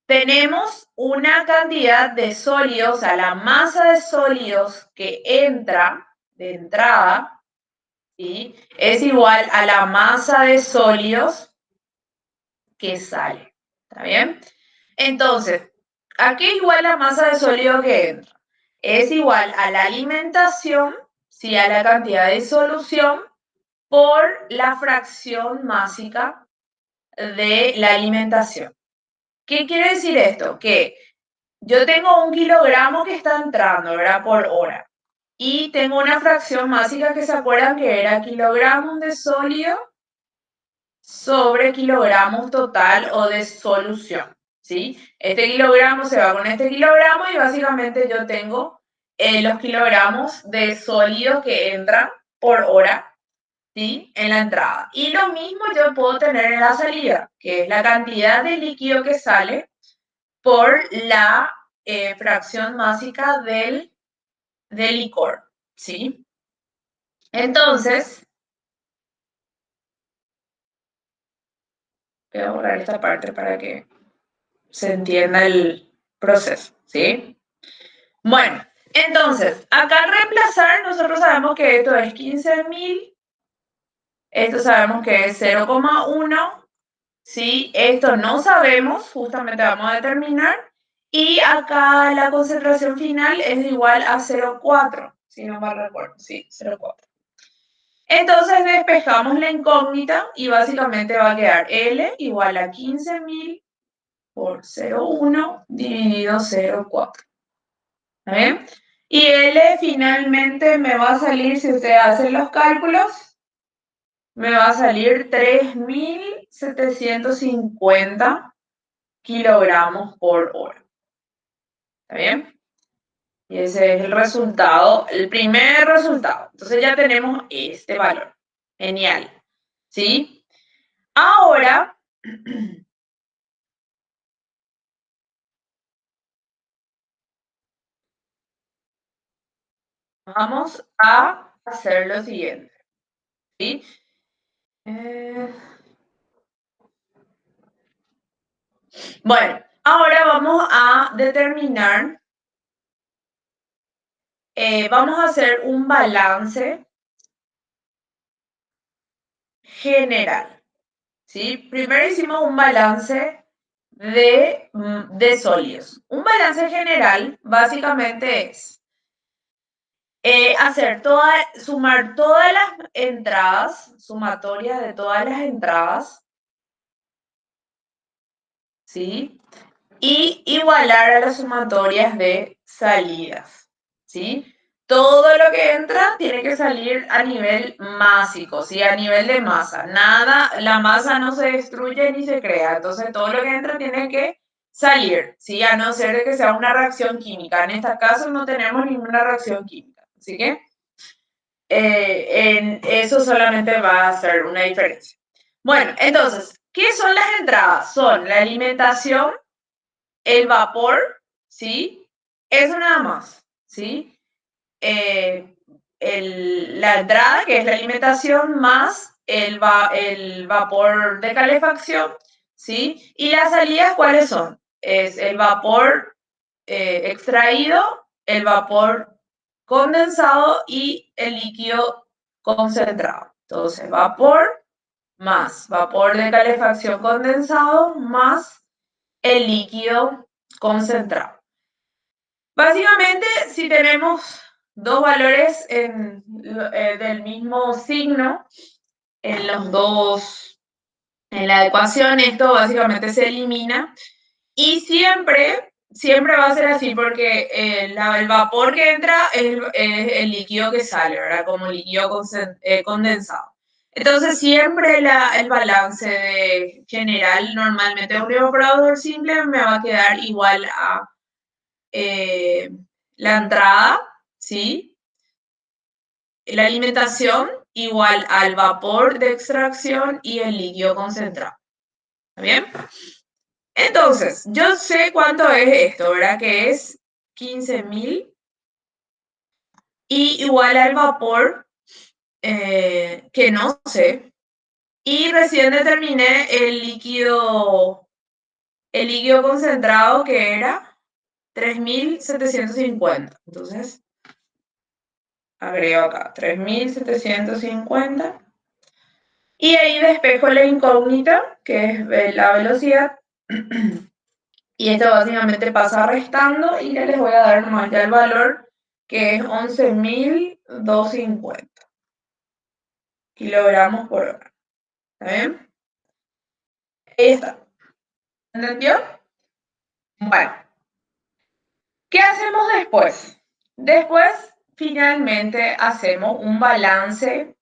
tenemos una cantidad de sólidos, o sea, la masa de sólidos que entra de entrada, ¿sí? Es igual a la masa de sólidos que sale, ¿está bien? Entonces, ¿a qué es igual la masa de sólido que entra? Es igual a la alimentación, ¿sí? A la cantidad de solución por la fracción másica de la alimentación. ¿Qué quiere decir esto? Que yo tengo 1 kilogramo que está entrando, ¿verdad? Por hora. Y tengo una fracción másica que se acuerdan que era kilogramos de sólido sobre kilogramos total o de solución, ¿sí? Este kilogramo se va con este kilogramo y básicamente yo tengo los kilogramos de sólido que entran por hora, ¿sí? En la entrada. Y lo mismo yo puedo tener en la salida, que es la cantidad de líquido que sale por la fracción másica del licor, ¿sí? Entonces, voy a borrar esta parte para que se entienda el proceso, ¿sí? Bueno, entonces, acá al reemplazar, nosotros sabemos que esto es 15.000, esto sabemos que es 0,1, ¿sí? Esto no sabemos, justamente vamos a determinar, y acá la concentración final es igual a 0,4, si no mal recuerdo, sí, 0,4. Entonces despejamos la incógnita y básicamente va a quedar L igual a 15.000 por 0,1 dividido 0,4. ¿Está bien? Y L finalmente me va a salir, si ustedes hacen los cálculos, me va a salir 3.750 kilogramos por hora. ¿Está bien? Y ese es el resultado, el primer resultado. Entonces ya tenemos este valor. Genial. ¿Sí? Ahora, vamos a hacer lo siguiente. ¿Sí? Bueno, ahora vamos a determinar, vamos a hacer un balance general. ¿Sí? Primero hicimos un balance de sólidos. Un balance general básicamente es sumar todas las entradas, sumatoria de todas las entradas, ¿sí? Y igualar a las sumatorias de salidas, ¿sí? Todo lo que entra tiene que salir a nivel másico, ¿sí? A nivel de masa. Nada, la masa no se destruye ni se crea. Entonces, todo lo que entra tiene que salir, ¿sí? A no ser de que sea una reacción química. En este caso no tenemos ninguna reacción química. Así que en eso solamente va a hacer una diferencia. Bueno, entonces, ¿qué son las entradas? Son la alimentación, el vapor, ¿sí? Eso nada más, ¿sí? La entrada, que es la alimentación, más el vapor de calefacción, ¿sí? Y las salidas, ¿cuáles son? Es el vapor extraído, el vapor condensado y el líquido concentrado. Entonces, vapor más vapor de calefacción condensado más el líquido concentrado. Básicamente, si tenemos dos valores del mismo signo en los dos, en la ecuación, esto básicamente se elimina y siempre va a ser así porque el vapor que entra es el líquido que sale, ¿verdad? Como líquido condensado. Entonces, siempre el balance general, normalmente un evaporador simple me va a quedar igual a la entrada, ¿sí? La alimentación igual al vapor de extracción y el líquido concentrado. ¿Está bien? Entonces, yo sé cuánto es esto, ¿verdad? Que es 15.000 y igual al vapor, que no sé. Y recién determiné el líquido concentrado que era 3.750. Entonces, agrego acá 3.750. Y ahí despejo la incógnita, que es la velocidad. Y esto básicamente pasa restando y ya les voy a dar nomás ya el valor, que es 11.250 kilogramos por hora. ¿Está bien? Ahí está. ¿Entendió? Bueno, ¿qué hacemos después? Después, finalmente, hacemos un balance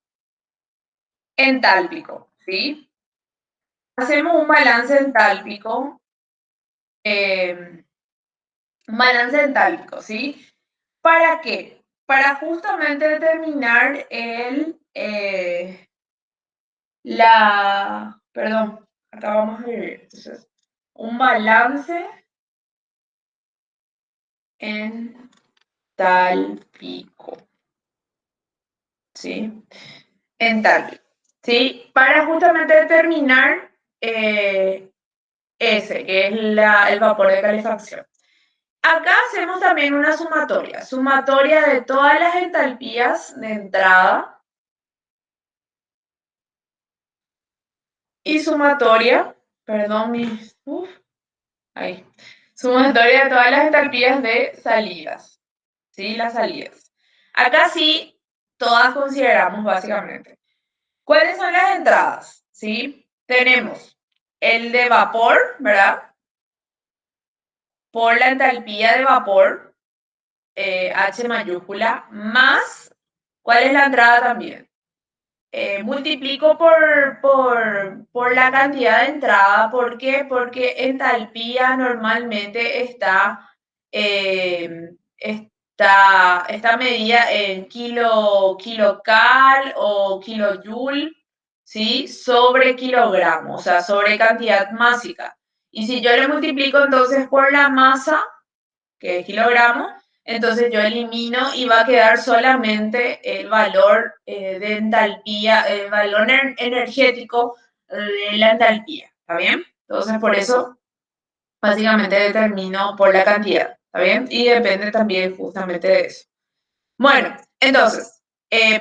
entálpico, ¿sí? Hacemos un balance entálpico, ¿sí? ¿Para qué? Para justamente determinar perdón, acá vamos a ver, entonces, un balance entálpico, ¿sí? Entálpico, ¿sí? Para justamente determinar ese, que es el vapor de calefacción. Acá hacemos también una sumatoria de todas las entalpías de entrada y sumatoria, perdón, ahí, sumatoria de todas las entalpías de salidas, ¿sí? Las salidas. Acá sí, todas consideramos básicamente. ¿Cuáles son las entradas? ¿Sí? Tenemos el de vapor, ¿verdad? Por la entalpía de vapor, H mayúscula, más, ¿cuál es la entrada también? Multiplico por la cantidad de entrada. ¿Por qué? Porque entalpía normalmente está medida en kilocal o kilojoule, ¿sí? Sobre kilogramo, o sea, sobre cantidad másica. Y si yo le multiplico entonces por la masa, que es kilogramo, entonces yo elimino y va a quedar solamente el valor de entalpía, el valor energético de la entalpía, ¿está bien? Entonces por eso básicamente determino por la cantidad, ¿está bien? Y depende también justamente de eso. Bueno, entonces,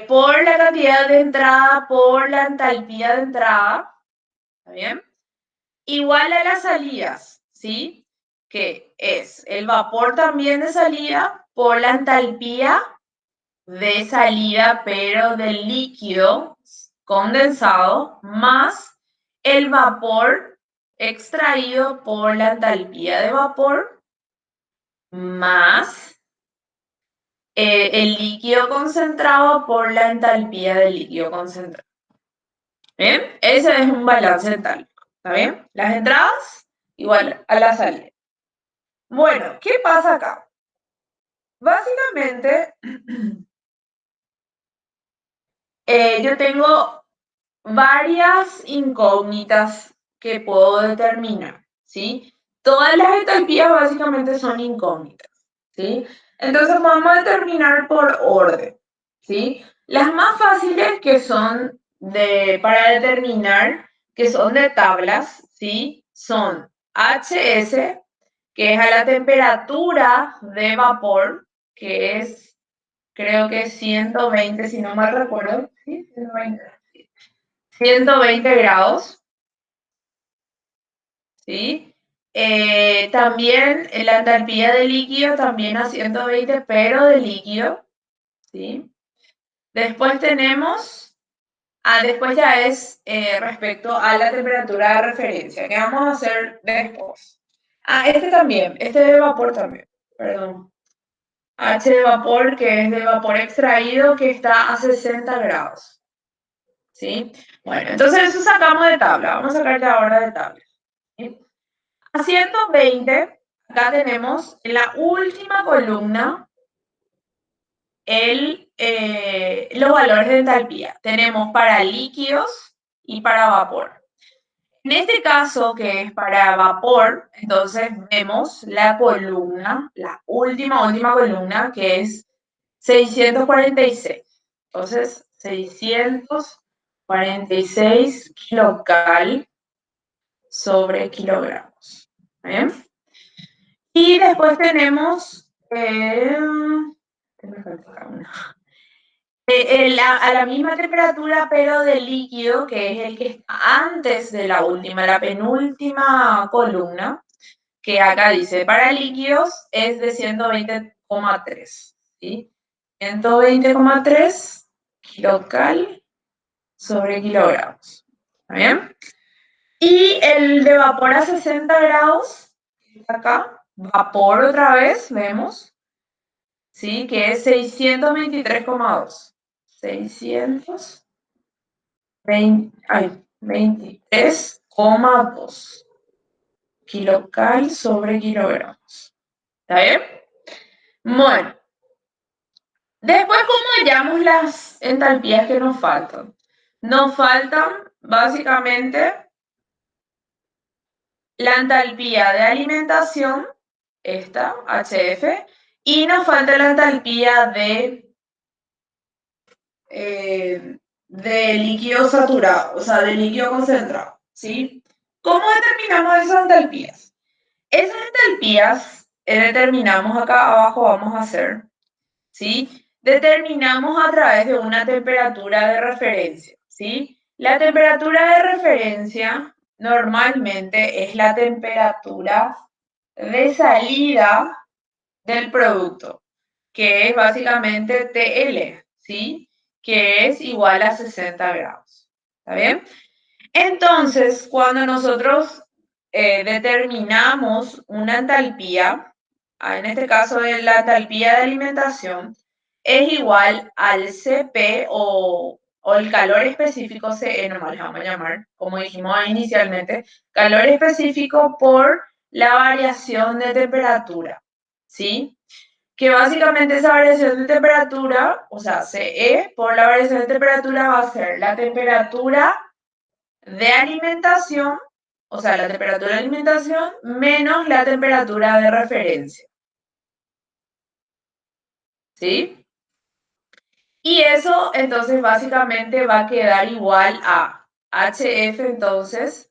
por la cantidad de entrada, por la entalpía de entrada, ¿está bien? Igual a las salidas, ¿sí? Que es el vapor también de salida por la entalpía de salida, pero del líquido condensado, más el vapor extraído por la entalpía de vapor, más el líquido concentrado por la entalpía del líquido concentrado. ¿Bien? Ese es un balance entálpico. ¿Está bien? Las entradas igual a la salida. Bueno, ¿qué pasa acá? Básicamente, yo tengo varias incógnitas que puedo determinar, ¿sí? Todas las entalpías básicamente son incógnitas, ¿sí? Entonces vamos a determinar por orden, ¿sí? Las más fáciles que son para determinar, que son de tablas, ¿sí? Son HS, que es a la temperatura de vapor, que es, creo que 120, si no mal recuerdo, ¿sí? 120 grados, ¿sí? También la entalpía de líquido también a 120, pero de líquido, ¿sí? Después tenemos, después ya es respecto a la temperatura de referencia, que vamos a hacer después. Este también, este de vapor también, perdón. H de vapor, que es de vapor extraído, que está a 60 grados, ¿sí? Bueno, entonces eso sacamos de tabla, vamos a sacar ya ahora de tabla, ¿sí? A 120, acá tenemos en la última columna los valores de entalpía. Tenemos para líquidos y para vapor. En este caso, que es para vapor, entonces vemos la columna, la última columna, que es 646. Entonces, 646 kilocal sobre kilogramos. ¿Bien? Y después tenemos, a la misma temperatura, pero del líquido, que es el que está antes de la última, la penúltima columna, que acá dice, para líquidos es de 120,3, ¿sí? 120,3 kilocal sobre kilogramos. ¿Está bien? Y el de vapor a 60 grados, acá, vapor otra vez, vemos, ¿sí? Que es 623,2. 623,2 kilocal sobre kilogramos. ¿Está bien? Bueno, después, ¿cómo hallamos las entalpías que nos faltan? Nos faltan básicamente la entalpía de alimentación, esta, HF, y nos falta la entalpía de líquido saturado, o sea, de líquido concentrado, ¿sí? ¿Cómo determinamos esas entalpías? Esas entalpías determinamos acá abajo, vamos a hacer, ¿sí? Determinamos a través de una temperatura de referencia, ¿sí? La temperatura de referencia normalmente es la temperatura de salida del producto, que es básicamente TL, ¿sí? Que es igual a 60 grados. ¿Está bien? Entonces, cuando nosotros determinamos una entalpía, en este caso de la entalpía de alimentación, es igual al CP o el calor específico CE, nomás le vamos a llamar, como dijimos inicialmente, calor específico por la variación de temperatura, ¿sí? Que básicamente esa variación de temperatura, o sea, CE por la variación de temperatura va a ser la temperatura de alimentación, o sea, la temperatura de alimentación menos la temperatura de referencia. ¿Sí? Y eso entonces básicamente va a quedar igual a HF, entonces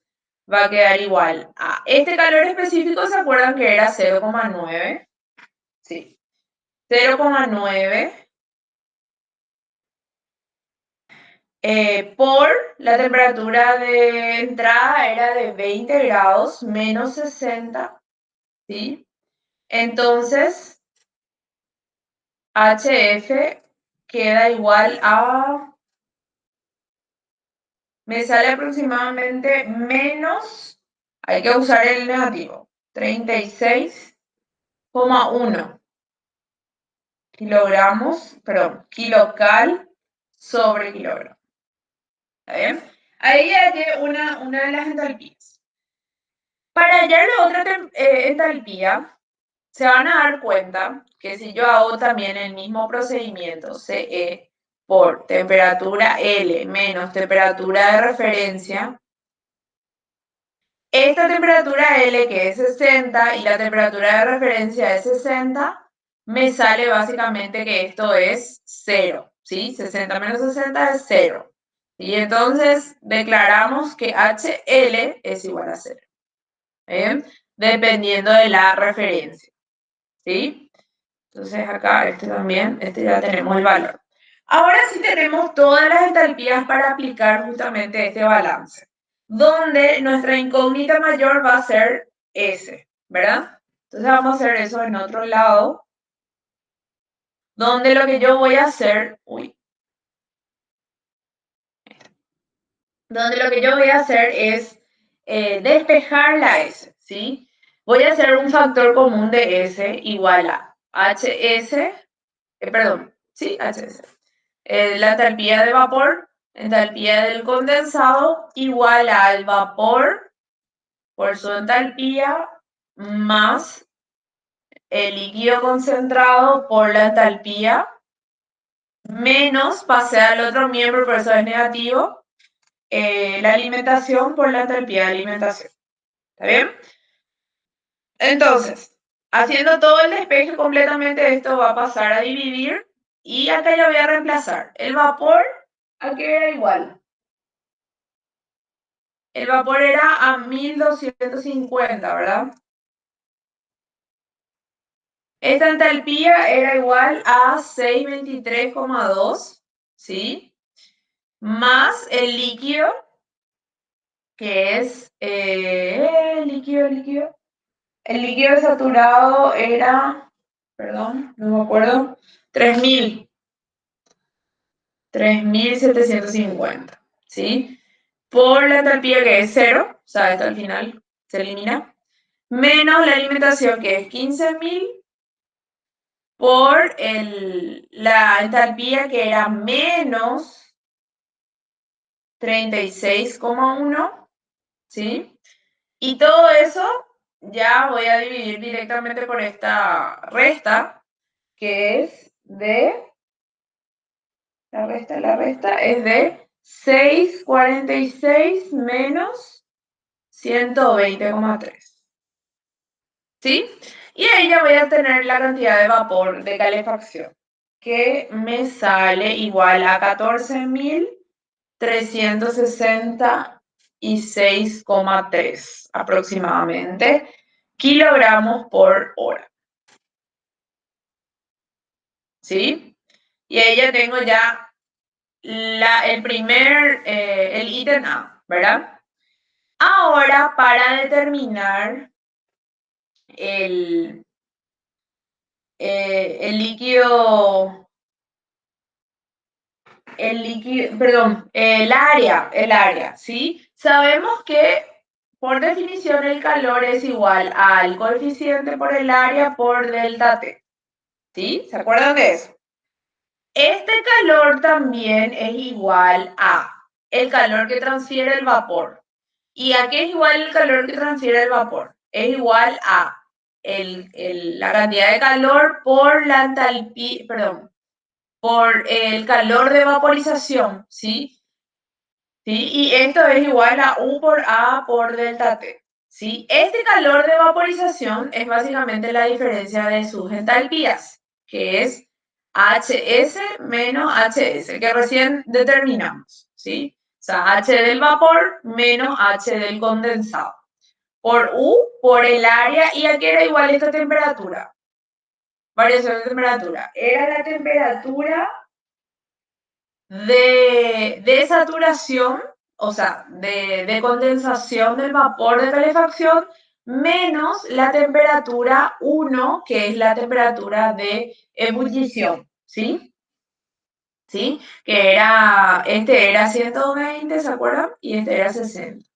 va a quedar igual a este calor específico, ¿se acuerdan que era 0,9? Sí, 0,9 por la temperatura de entrada era de 20 grados menos 60, ¿sí? Entonces, HF queda igual a, me sale aproximadamente menos, hay que usar el negativo, 36,1 kilogramos, perdón, kilocal sobre kilogramo. ¿Está bien? Ahí hay una de las entalpías. Para hallar la otra entalpía, se van a dar cuenta que si yo hago también el mismo procedimiento, CE por temperatura L menos temperatura de referencia, esta temperatura L que es 60 y la temperatura de referencia es 60, me sale básicamente que esto es 0, ¿sí? 60 menos 60 es 0. Y entonces declaramos que HL es igual a 0, ¿bien? Dependiendo de la referencia, ¿sí? Entonces acá este también, este ya tenemos el valor. Ahora sí tenemos todas las entalpías para aplicar justamente este balance, donde nuestra incógnita mayor va a ser S, ¿verdad? Entonces vamos a hacer eso en otro lado, donde lo que yo voy a hacer, donde lo que yo voy a hacer es despejar la S, ¿sí? Voy a hacer un factor común de S igual a HS, perdón, sí, HS. La entalpía de vapor, entalpía del condensado igual al vapor por su entalpía más el líquido concentrado por la entalpía menos, pasé al otro miembro, por eso es negativo, la alimentación por la entalpía de alimentación. ¿Está bien? Entonces, haciendo todo el despeje completamente, esto va a pasar a dividir y acá yo voy a reemplazar el vapor, aquí era igual. El vapor era a 1250, ¿verdad? Esta entalpía era igual a 623,2, ¿sí? Más el líquido, que es líquido. El líquido saturado era, perdón, no me acuerdo, 3750, ¿sí? Por la entalpía que es 0, o sea, esto al final se elimina, menos la alimentación que es 15.000 por la entalpía que era menos 36,1, ¿sí? Y todo eso ya voy a dividir directamente por esta resta, que es de, la resta es de 646 menos 120,3. ¿Sí? Y ahí ya voy a tener la cantidad de vapor de calefacción, que me sale igual a 14.366,3 aproximadamente kilogramos por hora. ¿sí? Y ahí ya tengo ya el ítem A, ¿verdad? Ahora, para determinar el, el líquido, perdón, el área, ¿sí? Sabemos que por definición el calor es igual al coeficiente por el área por delta T, ¿sí? ¿Se acuerdan de eso? Este calor también es igual a el calor que transfiere el vapor. ¿Y a qué es igual el calor que transfiere el vapor? Es igual a la cantidad de calor por la entalpía, perdón, por el calor de vaporización, ¿sí? ¿Sí? Y esto es igual a U por A por delta T, ¿sí? Este calor de vaporización es básicamente la diferencia de sus entalpías, que es HS menos HS, que recién determinamos, ¿sí? O sea, H del vapor menos H del condensado. Por U, por el área, ¿y a qué era igual esta temperatura? Variación de temperatura. Era la temperatura de saturación, o sea, de condensación del vapor de calefacción, menos la temperatura 1, que es la temperatura de ebullición, ¿sí? ¿Sí? Este era 120, ¿se acuerdan? Y este era 60.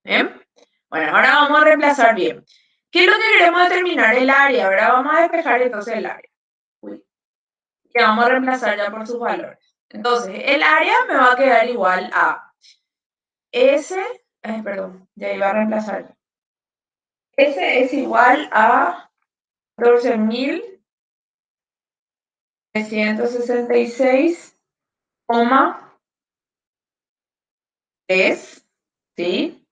¿Bien? Bueno, ahora vamos a reemplazar bien. ¿Qué es lo que queremos determinar? El área, ¿verdad? Vamos a despejar entonces el área. Uy, que vamos a reemplazar ya por sus valores. Entonces, el área me va a quedar igual a S, perdón, ya iba a reemplazar. S es igual a 14.366,3, ¿sí?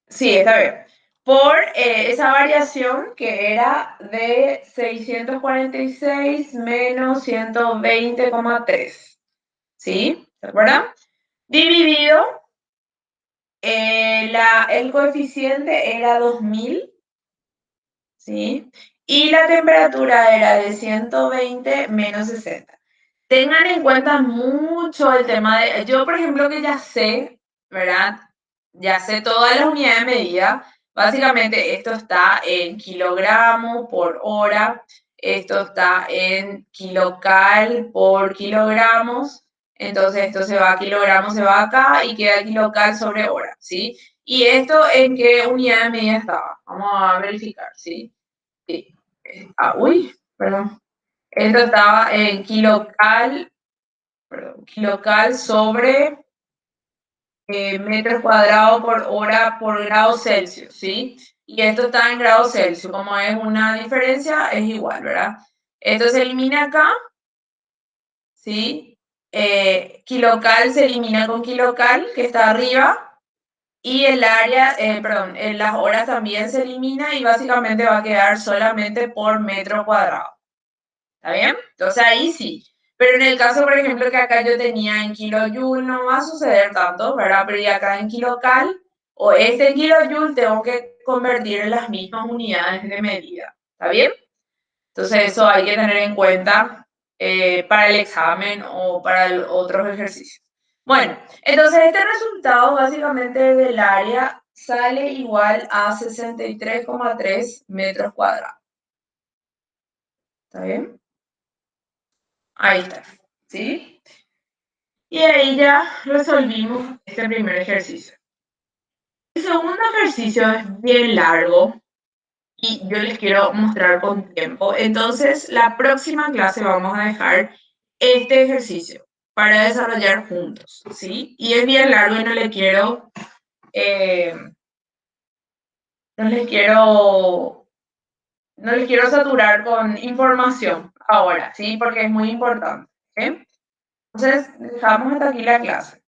Sí, está bien. Por esa variación que era de 646 menos 120,3, ¿sí? ¿Se acuerdan? Dividido, el coeficiente era 2000, ¿sí? Y la temperatura era de 120 menos 60. Tengan en cuenta mucho el tema de, yo por ejemplo que ya sé, ¿verdad? Ya sé todas las unidades de medida. Básicamente esto está en kilogramos por hora, esto está en kilocal por kilogramos, entonces esto se va a kilogramos, se va acá y queda kilocal sobre hora, ¿sí? ¿Y esto en qué unidad de medida estaba? Vamos a verificar, ¿sí? Sí. Uy, perdón. Esto estaba en kilocal, perdón, kilocal sobre metros cuadrados por hora por grado Celsius, ¿sí? Y esto está en grados Celsius. Como es una diferencia, es igual, ¿verdad? Esto se elimina acá, ¿sí? Kilocal se elimina con kilocal, que está arriba. Y el área, perdón, en las horas también se elimina y básicamente va a quedar solamente por metro cuadrado. ¿Está bien? Entonces ahí sí. Pero en el caso, por ejemplo, que acá yo tenía en kilojoule, no va a suceder tanto, ¿verdad? Pero ya acá en kilocal o este kilojoule tengo que convertir en las mismas unidades de medida. ¿Está bien? Entonces eso hay que tener en cuenta para el examen o para otros ejercicios. Bueno, entonces este resultado básicamente del área sale igual a 63,3 metros cuadrados. ¿Está bien? Ahí está. ¿Sí? Y ahí ya resolvimos este primer ejercicio. El segundo ejercicio es bien largo y yo les quiero mostrar con tiempo. Entonces, la próxima clase vamos a dejar este ejercicio para desarrollar juntos, ¿sí? Y es bien largo y eh, no les quiero, no les quiero saturar con información ahora, ¿sí? Porque es muy importante, ¿sí? Entonces, dejamos hasta aquí la clase.